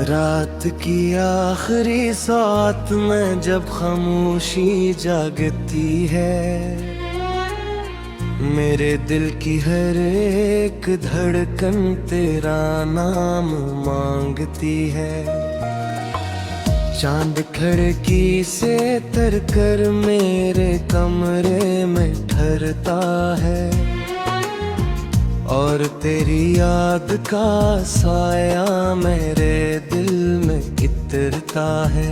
रात की आखिरी सात में जब खामोशी जागती है, मेरे दिल की हर एक धड़कन तेरा नाम मांगती है। चांद खिड़की से तरकर मेरे कमरे में ठहरता है और तेरी याद का साया मेरे दिल में इतरता है।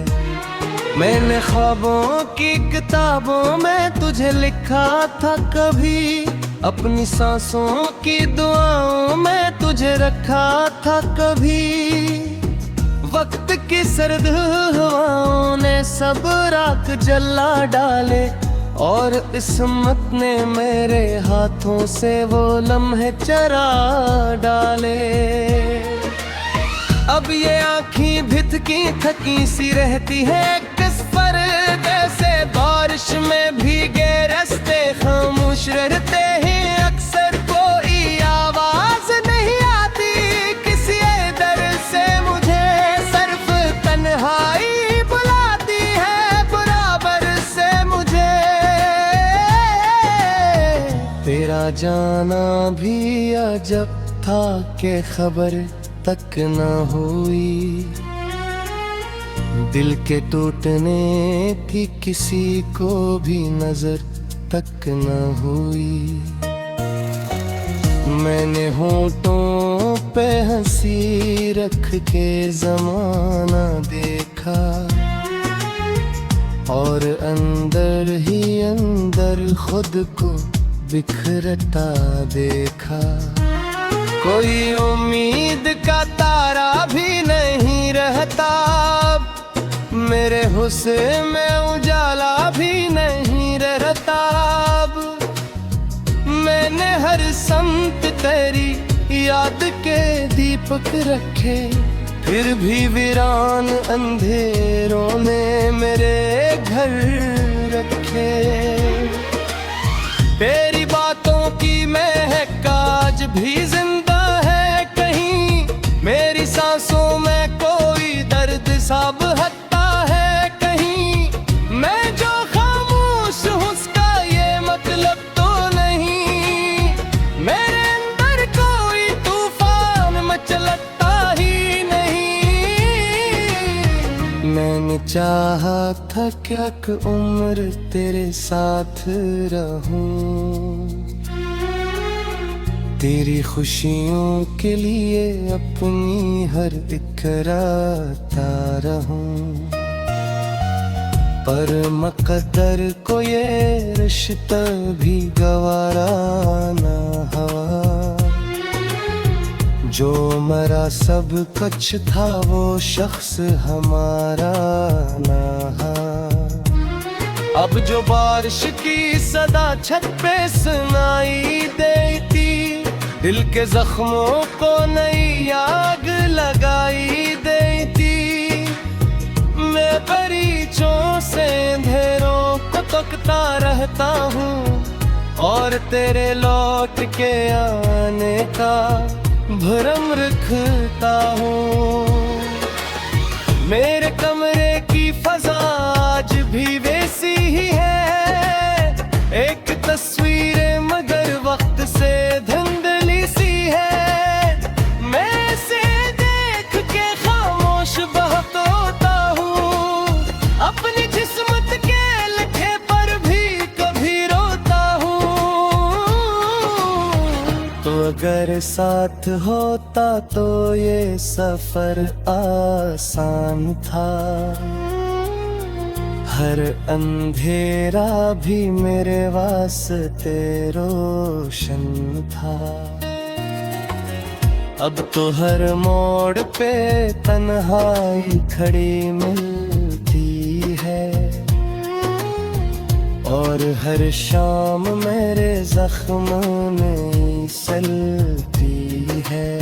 मैंने ख्वाबों की किताबों में तुझे लिखा था कभी, अपनी सांसों की दुआओं में तुझे रखा था कभी। वक्त की सर्द हवाओं ने सब राख जला डाले और किस्मत ने मेरे हाथों से वो लम्हे चरा डाले। अब ये आँखें भितकी थकी सी रहती है किस पर, जैसे बारिश में भीगे रास्ते खामोश रहते हैं। अक्सर कोई आवाज नहीं आती किसी दर से, मुझे सिर्फ तन्हाई बुलाती है बराबर से मुझे। तेरा जाना भी अजब था कि खबर तक न हुई, दिल के टूटने की किसी को भी नजर तक न हुई। मैंने होठों पे हंसी रख के जमाना देखा और अंदर ही अंदर खुद को बिखरता देखा। कोई उम्मीद का तारा भी नहीं रहता, मेरे हुस्न में उजाला भी नहीं रहता। मैंने हर संत तेरी याद के दीपक रखे, फिर भी वीरान अंधेरों ने मेरे घर रखे। तेरी बातों की महक आज भी जिंदा है कहीं, मेरी सांसों में कोई दर्द सा बहता है कहीं। मैं जो खामोश हूँ उसका ये मतलब तो नहीं, मेरे अंदर कोई तूफान मचलता ही नहीं। मैंने चाहा था क्या कि उम्र तेरे साथ रहूं, तेरी खुशियों के लिए अपनी हर एक राता रहूं। पर मकदर को ये रिश्ता भी गवारा ना हुआ, जो मरा सब कुछ था वो शख्स हमारा ना हा। अब जो बारिश की सदा छत पे सुनाई देती, दिल के जख्मों को नई आग लगाई देती। मैं बरीचों से अंधेरों को तकता रहता हूँ और तेरे लौट के आने का भरम रखता हूँ। मेरे कमरे की फजा आज भी वैसी ही है, एक तस्वीर मगर वक्त से धुंधली सी है। मैं इसे देख के खामोश बहुत होता हूँ, अपनी किस्मत के लिखे पर भी कभी रोता हूँ। तो अगर साथ होता तो ये सफर आसान था, हर अंधेरा भी मेरे वास्ते रोशन था। अब तो हर मोड़ पे तन्हाई खड़ी मिलती है और हर शाम मेरे जख्मों में सलती है।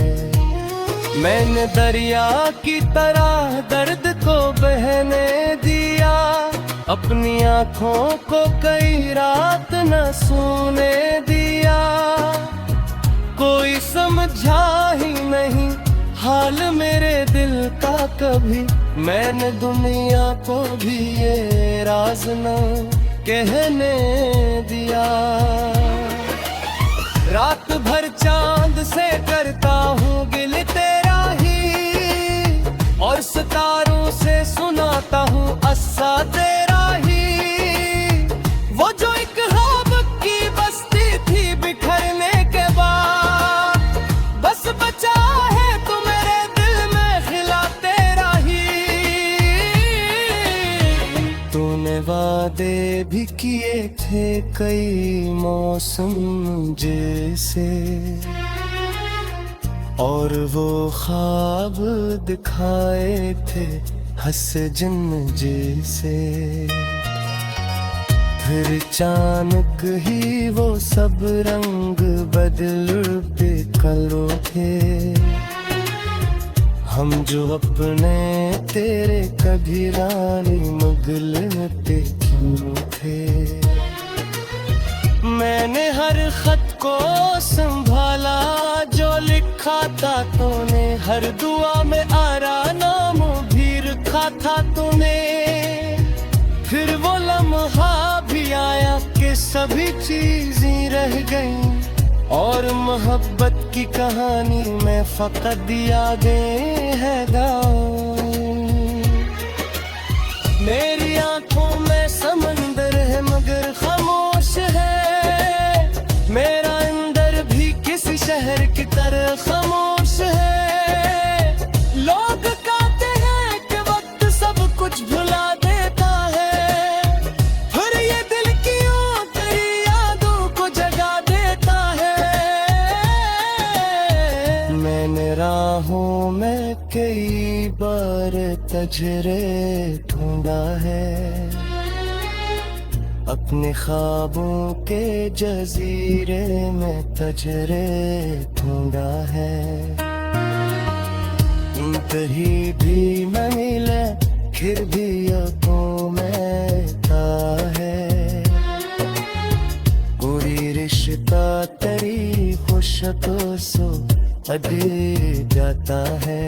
मैंने दरिया की तरह दर्द को बहने दिया, अपनी आँखों को कई रात न सोने दिया। कोई समझा ही नहीं हाल मेरे दिल का कभी मैंने दुनिया को भी ये राज न कहने दिया। रात भर चांद से करता हूँ गिल तेरा ही, और सितारों से सुनाता हूँ अस्सा तेरा ही। वो जो एक ख्वाब की बस्ती थी बिखरने के बाद, बस बचा है तू मेरे दिल में खिला तेरा ही। तूने वादे भी किए थे कई मौसम जैसे, और वो ख्वाब दिखाए थे हंस जिन जैसे। फिर अचानक ही वो सब रंग बदल बिखरो थे। हम जो अपने तेरे कभी रानी मुगल पे क्यों थे। मैंने हर खत को संभाला जो लिखा था तूने, हर दुआ में आरा नाम भी रखा था तूने। फिर वो लम्हा भी आया कि सभी चीजें रह गईं, और मोहब्बत की कहानी में फकत यादें है गाँव। मेरी आंखों में समंदर है मगर खामोश है, मेरा अंदर भी किसी शहर की तरह खामोश है। लोग कहते हैं कि वक्त सब कुछ भुला देता है, फिर ये दिल की तेरी यादों को जगा देता है। मैंने राहों में कई बार तजरे ढूंढा है, अपने ख्वाबों के जजीरे में तजरे ढूंढा है। कहीं भी न मिले फिर भी आंखों में था है। पूरी रिश्ता तेरी खुशबू सो अभी जाता है।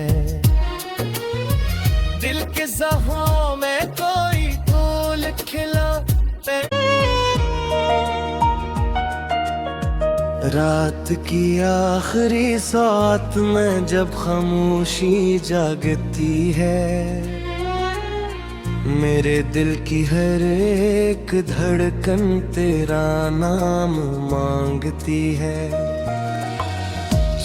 दिल के ज़ख्मों में कोई फूल खिला। रात की आखिरी साथ में जब खामोशी जागती है, मेरे दिल की हर एक धड़कन तेरा नाम मांगती है।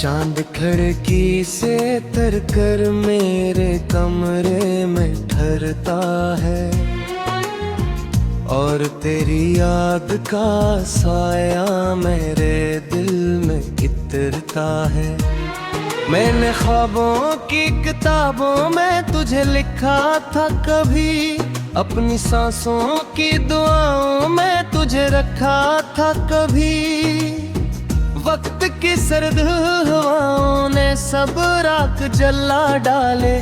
चांद खिड़की से तरकर मेरे कमरे में ठहरता है, और तेरी याद का साया मेरे दिल में इतरता है। मैंने ख्वाबों की किताबों में तुझे लिखा था कभी, अपनी सांसों की दुआओं में तुझे रखा था कभी। वक्त की सर्द हवाओं ने सब राख जला डाले,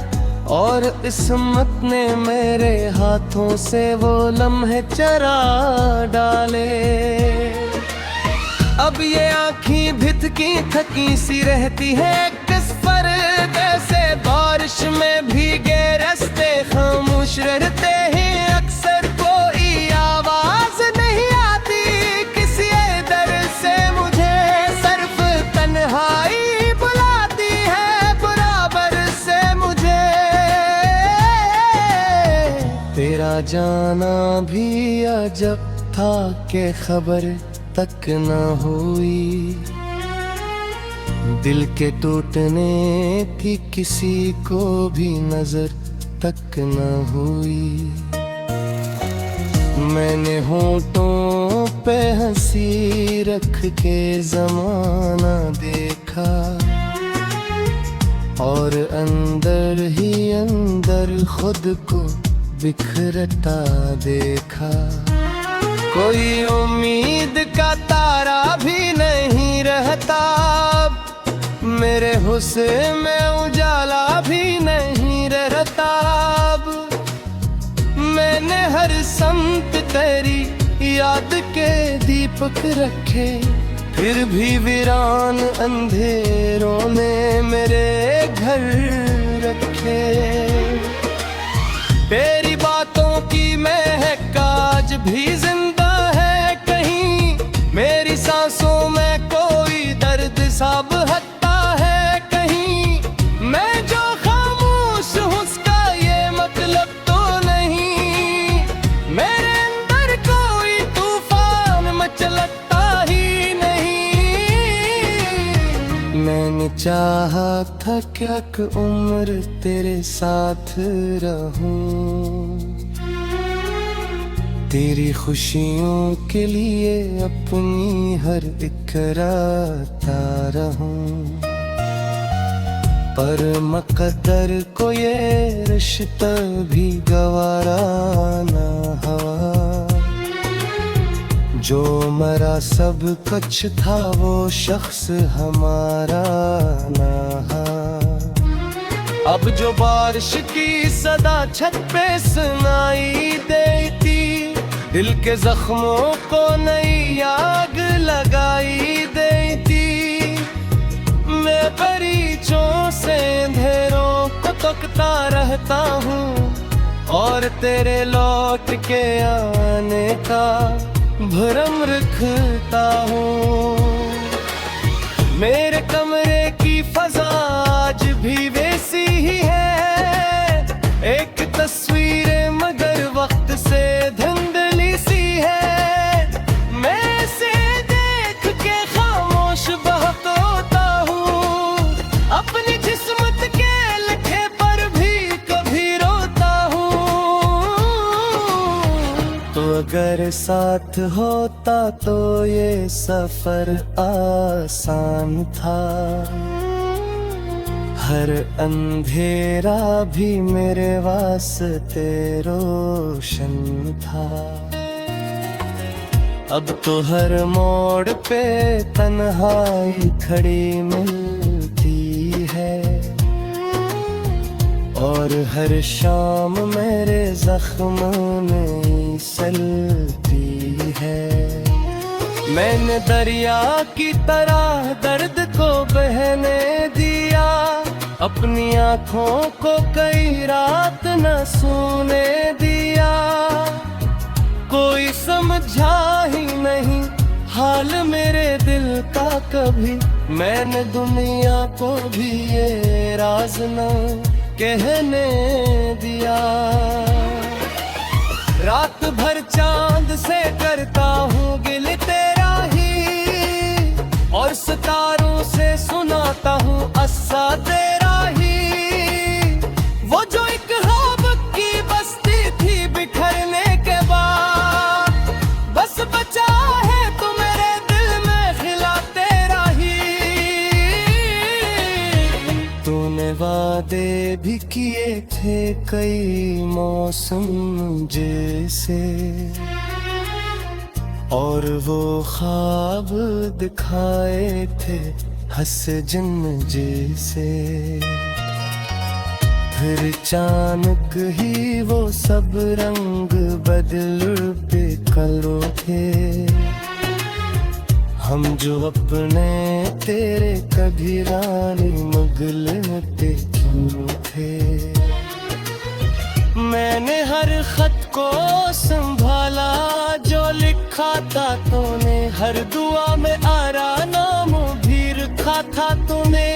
और किस्मत ने मेरे हाथों से वो लम्हे चरा डाले। अब ये आँखें भितकी थकी सी रहती है किस पर, कैसे बारिश में भीगे रास्ते खामोश रहते हैं। अक्सर कोई आवाज नहीं आती किसी दर से, मुझे सिर्फ तन्हाई बुलाती है बराबर से मुझे। तेरा जाना भी अजब था कि खबर तक न हुई, दिल के टूटने की किसी को भी नजर तक न हुई। मैंने होठों पे हंसी रख के जमाना देखा, और अंदर ही अंदर खुद को बिखरता देखा। कोई उम्मीद का तारा भी नहीं रहता, मेरे हुस्न में उजाला भी नहीं रहता। मैंने हर संत तेरी याद के दीपक रखे, फिर भी वीरान अंधेरों ने मेरे घर रखे। तेरी बातों की महक आज भी जिंदा है कहीं, मेरी सांसों में कोई दर्द सा बहता है कहीं। मैं जो खामोश हूँ उसका ये मतलब तो नहीं, मेरे अंदर कोई तूफान मचलता ही नहीं। मैंने चाहा था क्या कि उम्र तेरे साथ रहूं, तेरी खुशियों के लिए अपनी हर एक राता रहूं। पर मकदर को ये रिश्ता भी गवारा ना हुआ, जो मरा सब कुछ था वो शख्स हमारा ना हा। अब जो बारिश की सदा छत पे सुनाई देती, दिल के जख्मों को नई आग लगाई देती। मैं परिचयों से अंधेरों को तकता रहता हूँ, और तेरे लौट के आने का भरम रखता हूँ। मेरे कमरे की फजा आज भी वैसी ही है, एक तस्वीर मगर वक्त से धुंधली सी है। मैं से देख के खामोश बहक होता हूँ, अपनी जिस्मत के लखे पर भी कभी रोता हूँ। तो अगर साथ होता तो ये सफर आसान था, हर अंधेरा भी मेरे वास्ते रोशन था। अब तो हर मोड़ पे तन्हाई खड़ी मिलती है, और हर शाम मेरे जख्मों में सलती है। मैंने दरिया की तरह दर्द को बहने दिया, अपनी आँखों को कई रात न सोने दिया। कोई समझा ही नहीं हाल मेरे दिल का कभी, मैंने दुनिया को भी ये राज न कहने दिया। रात भर चांद से करता हूँ गिल तेरा ही, और सितारों से सुनाता हूँ अस्सा तेरा ही। वो जो एक ख्वाब की बस्ती थी बिखरने के बाद, बस बचा है तू मेरे दिल में खिला तेरा ही। तूने वादे भी किए थे कई मौसम जैसे, और वो ख्वाब दिखाए थे हंस जिन जैसे। फिर अचानक ही वो सब रंग बदल बिखर थे। हम जो अपने तेरे कभी रानी मुगल पे क्यों थे। मैंने हर खत को संभाला जो लिखा था तूने, हर दुआ में आरा नाम भी रखा था तूने।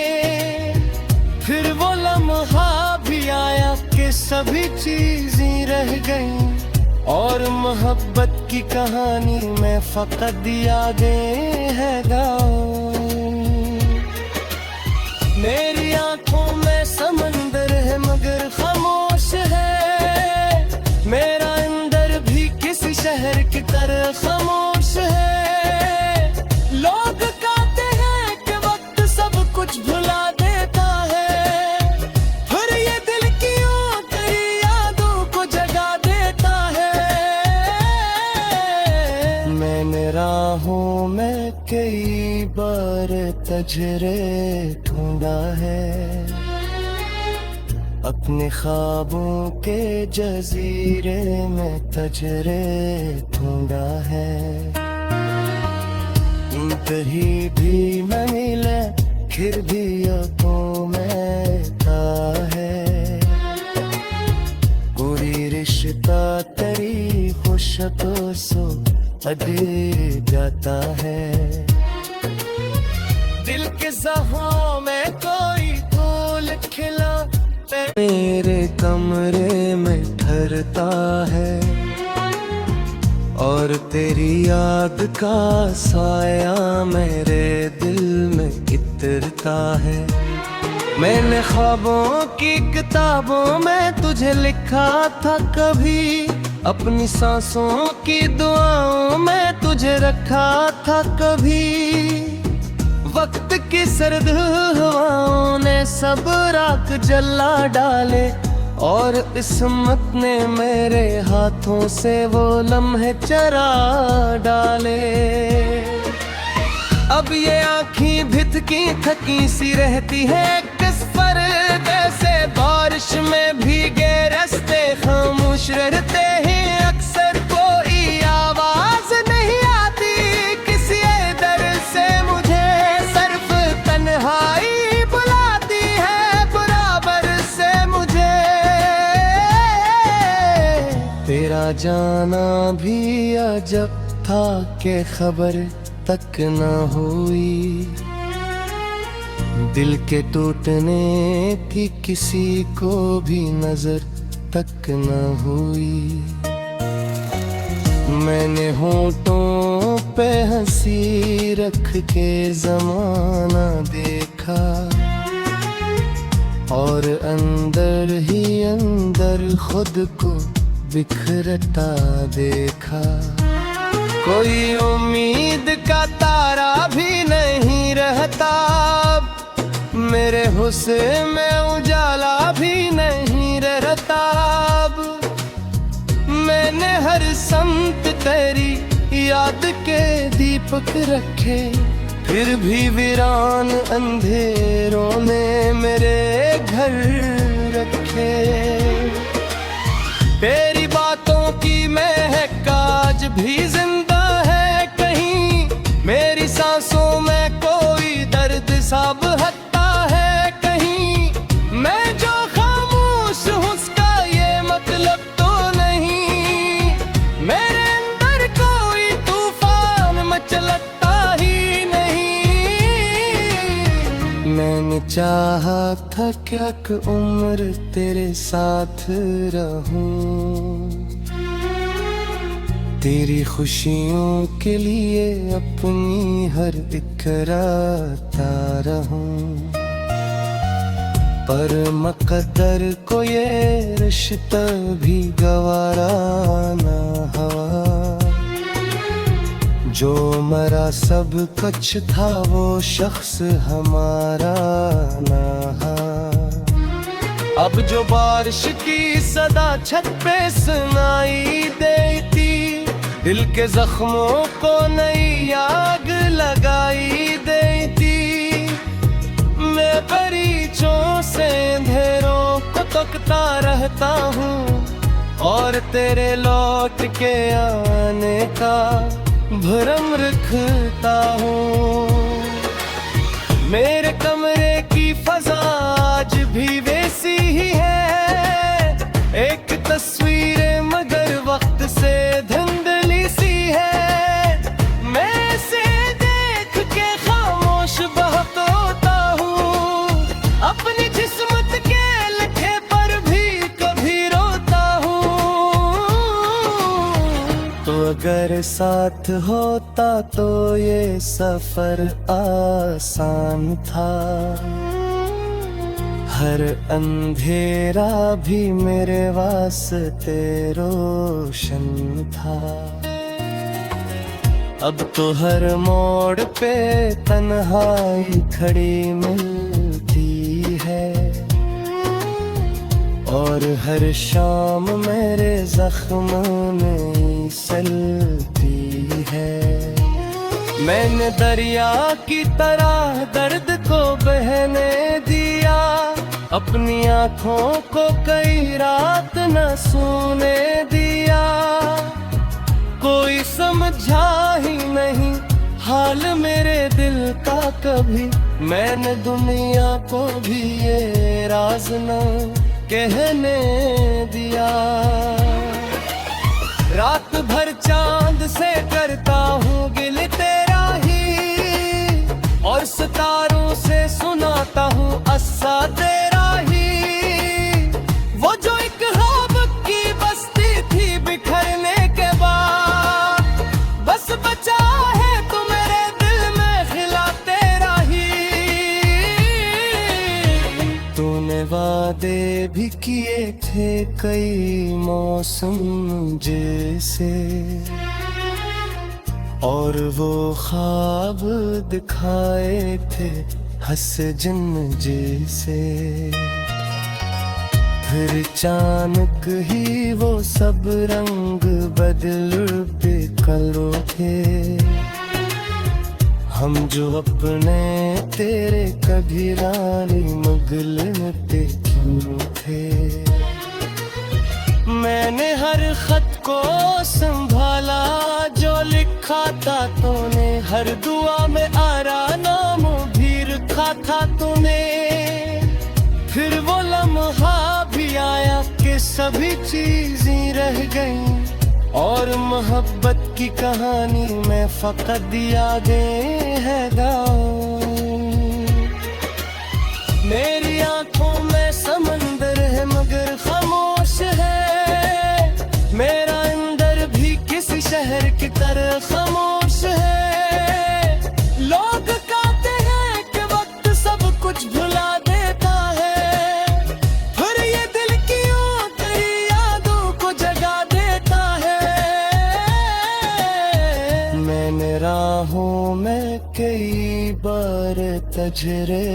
फिर वो लम्हा भी आया कि सभी चीजें रह गईं, और मोहब्बत की कहानी में फकत यादें है गाऊं। मेरी आंखों में समंदर है मगर खामोश है, मेरा अंदर भी किसी शहर की तरह खामोश है। लोग कहते हैं कि वक्त सब कुछ भुला देता है, फिर ये दिल की तेरी यादों को जगा देता है। मैंने राहों में कई बार तजरे ढूंढा है, अपने ख्वाबों के जजीरे में तजरे ढूंढा है। कहीं भी न मिले फिर भी यादों में था है। पूरी रिश्ता तेरी खुशबू सो अधे जाता है। दिल के ज़ख्मों में कोई फूल खिला मेरे कमरे में ठहरता है और तेरी याद का साया मेरे दिल में इतरता है। मैंने ख्वाबों की किताबों में तुझे लिखा था कभी, अपनी सांसों की दुआओं में तुझे रखा था कभी। वक्त की सर्द हवाओं ने सब राख जला डाले और किस्मत ने मेरे हाथों से वो लम्हे चरा डाले। अब ये आँखी भितकी थकी सी रहती है किस पर्दे से, बारिश में भीगे रास्ते खामोश रहते हैं अक्सर, कोई आवाज नहीं आती किसी दर से मुझे, सिर्फ तन्हाई बुलाती है बराबर से मुझे। तेरा जाना भी अजब था कि खबर तक न हुई, दिल के टूटने की किसी को भी नजर तक न हुई। मैंने होठों पे हंसी रख के जमाना देखा और अंदर ही अंदर खुद को बिखरता देखा। कोई उम्मीद का तारा भी नहीं रहता, मेरे हुस्न में उजाला भी नहीं रहता। मैंने हर समत तेरी याद के दीपक रखे, फिर भी वीरान अंधेरों ने मेरे घर रखे। तेरी बातों की महक आज भी जिंदा है कहीं, मेरी सांसों में कोई दर्द सा बहता है कहीं। मैं जो खामोश हूँ उसका ये मतलब तो नहीं, मेरे अंदर कोई तूफान मचलता ही नहीं। मैंने चाहा था क्या कि उम्र तेरे साथ रहूं, तेरी खुशियों के लिए अपनी हर एक राता रहूं, पर मकदर को ये रिश्ता भी गवारा ना हुआ। जो मरा सब कुछ था वो शख्स हमारा ना हा। अब जो बारिश की सदा छत पे सुनाई देती, दिल के जख्मों को नई आग लगाई देती। मैं परिचयों से अंधेरों को तकता रहता हूँ और तेरे लौट के आने का भरम रखता हूँ। मेरे कमरे की फजा आज भी वैसी ही है, एक तस्वीर मगर वक्त से धुंधली सी है। मैं इसे देख के खामोश बहुत होता हूँ, अपनी जिस्मत के लिखे पर भी कभी रोता हूँ। तो अगर साथ होता तो ये सफर आसान था, हर अंधेरा भी मेरे वास्ते रोशन था। अब तो हर मोड़ पे तन्हाई खड़ी मिलती है और हर शाम मेरे जख्म में सलती है। मैंने दरिया की तरह दर्द को बहने दिया, अपनी आँखों को कई रात न सोने दिया। कोई समझा ही नहीं हाल हाल मेरे दिल का कभी मैंने दुनिया को भी ये राज न कहने दिया। रात भर चांद से करता हूँ गिल तेरा ही, और सितारों से सुनाता हूँ अस्सा तेरा ही। वो जो एक ख्वाब की बस्ती थी बिखरने के बाद, बस बचा है तू मेरे दिल में खिला तेरा ही। तूने वादे भी किए थे कई मौसम जैसे, और वो ख्वाब दिखाए थे हंस जिन जैसे। फिर अचानक ही वो सब रंग बदल बिखर थे। हम जो अपने तेरे कभी रानी मगलते क्यों थे। मैंने हर खत को संभाला जो लिखा था तूने, हर दुआ में आरा नाम भी रखा था तूने। फिर वो लम्हा भी आया कि सभी चीजें रह गईं, और मोहब्बत की कहानी में फकत यादें है गाऊं। मेरी आंखों में समंदर है मगर खामोश है, मेरा अंदर भी किसी शहर की तरह खामोश है। लोग कहते हैं कि वक्त सब कुछ भुला देता है, फिर ये दिल क्यों तेरी यादों को जगा देता है। मैंने राहों में कई बार तजरे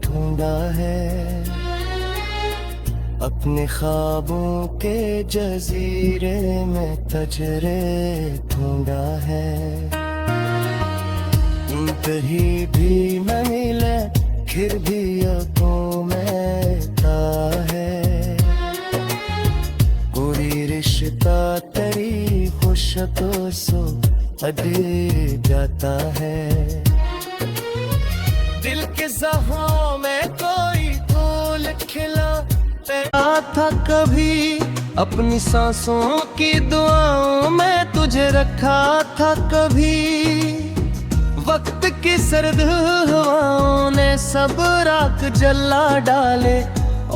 ढूंढा है, अपने ख्वाबों के जजीरे में तजरे ढूंढा है। कहीं भी न मिले फिर भी यादों में था है। पूरी रिश्ता तेरी खुशबू सो अधीर जाता है। दिल के ज़ख्मों में कोई फूल खिला था कभी, अपनी सांसों की दुआओं में तुझे रखा था कभी। वक्त की सर्द हवाओं ने सब राख जला डाले,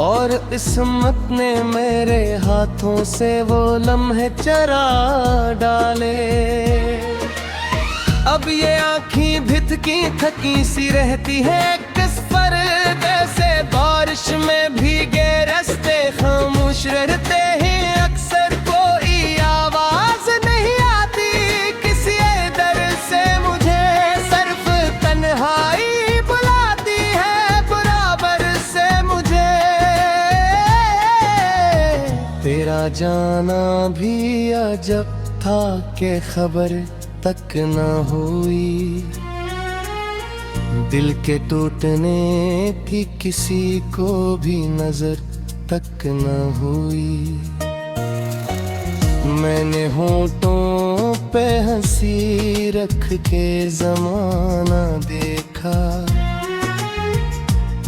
और किस्मत ने मेरे हाथों से वो लम्हे चरा डाले। अब ये आँखें भितकी थकी सी रहती है किस पर्दे से, बारिश में भीगे रास्ते खामोश रहते हैं अक्सर। कोई आवाज नहीं आती किसी दर से मुझे, सिर्फ तन्हाई बुलाती है बराबर से मुझे। तेरा जाना भी अजब था कि खबर तक न हुई, दिल के टूटने की किसी को भी नजर तक न हुई। मैंने होठों पे हंसी रख के जमाना देखा,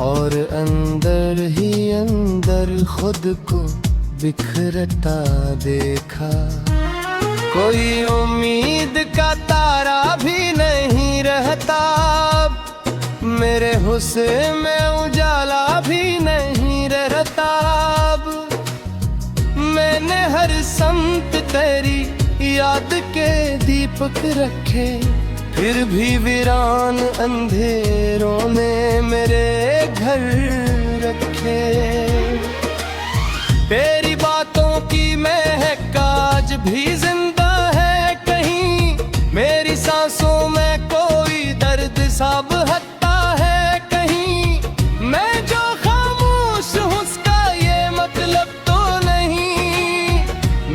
और अंदर ही अंदर खुद को बिखरता देखा। कोई उम्मीद का तारा भी नहीं रहता, मेरे हुस्न में उजाला भी नहीं रहता। मैंने हर संत तेरी याद के दीपक रखे, फिर भी वीरान अंधेरों ने मेरे घर रखे। तेरी बातों की महक आज भी जिंदा है कहीं, मेरी सांसों में कोई दर्द सा बहता है कहीं। मैं जो खामोश हूँ उसका ये मतलब तो नहीं,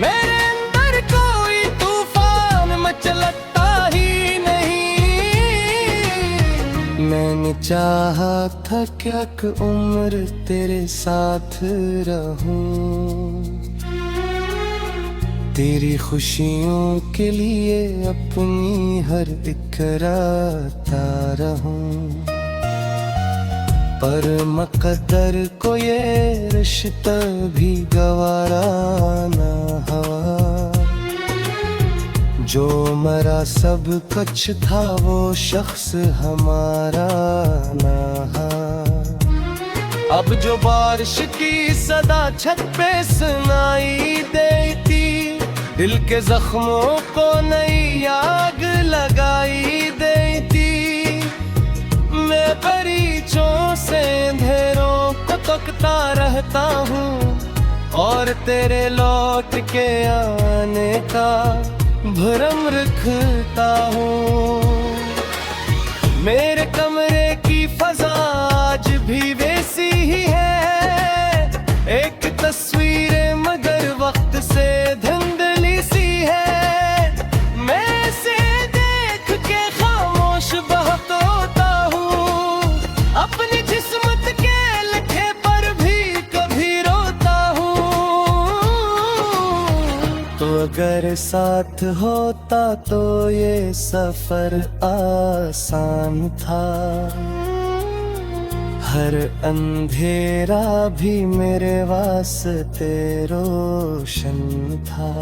मेरे अंदर कोई तूफान मचलता ही नहीं। मैंने चाहा था क्या कि उम्र तेरे साथ रहूं, तेरी खुशियों के लिए अपनी हर एक राता रहूं, पर मकदर को ये रिश्ता भी गवारा ना हवा। जो मरा सब कुछ था वो शख्स हमारा ना हा। अब जो बारिश की सदा छत पे सुनाई देती, दिल के जख्मों को नई आग लगाई देती। मैं बरीचों से अंधेरों को तकता रहता हूँ, और तेरे लौट के आने का भरम रखता हूँ। मेरे कमरे की फजा आज भी वैसी ही है, एक तस्वीर मगर वक्त से धुंधली सी है। मैं से देख के खामोश बहुत होता हूँ, अपनी जिस्मत के लखे पर भी कभी रोता हूँ। तो अगर साथ होता तो ये सफर आसान था, हर अंधेरा भी मेरे वास्ते रोशन था।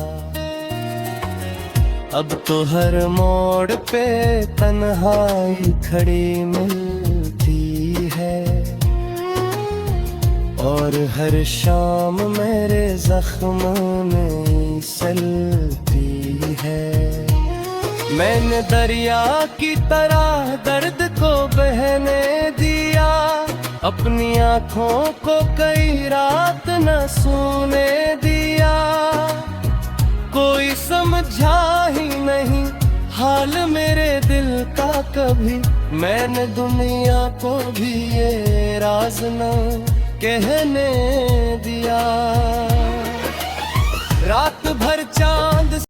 अब तो हर मोड़ पे तन्हाई खड़ी मिलती है, और हर शाम मेरे जख्म में सलती है। मैंने दरिया की तरह दर्द को बहने दिया, अपनी आँखों को कई रात न सोने दिया। कोई समझा ही नहीं हाल मेरे दिल का कभी, मैंने दुनिया को भी ये राज न कहने दिया। रात भर चांद